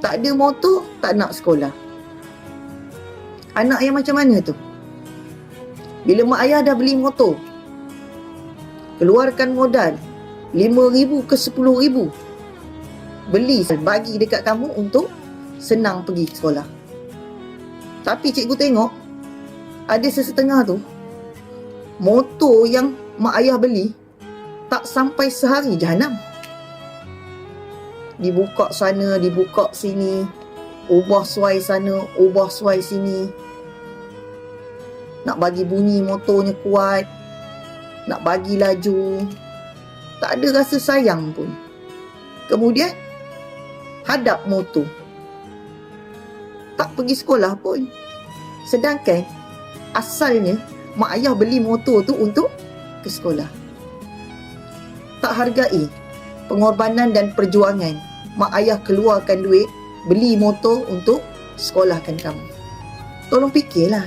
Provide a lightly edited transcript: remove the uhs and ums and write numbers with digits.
tak ada motor, tak nak sekolah. Anak yang macam mana tu? Bila mak ayah dah beli motor, keluarkan modal 5,000 ke 10,000, beli, bagi dekat kamu untuk senang pergi sekolah. Tapi cikgu tengok, ada sesetengah tu, motor yang mak ayah beli tak sampai sehari jahanam. Dibuka sana, dibuka sini, ubah suai sana, ubah suai sini. Nak bagi bunyi motornya kuat, nak bagi laju, tak ada rasa sayang pun. Kemudian hadap motor, tak pergi sekolah pun. Sedangkan asalnya mak ayah beli motor tu untuk ke sekolah. Tak hargai pengorbanan dan perjuangan mak ayah keluarkan duit beli motor untuk sekolahkan kamu. Tolong fikirlah.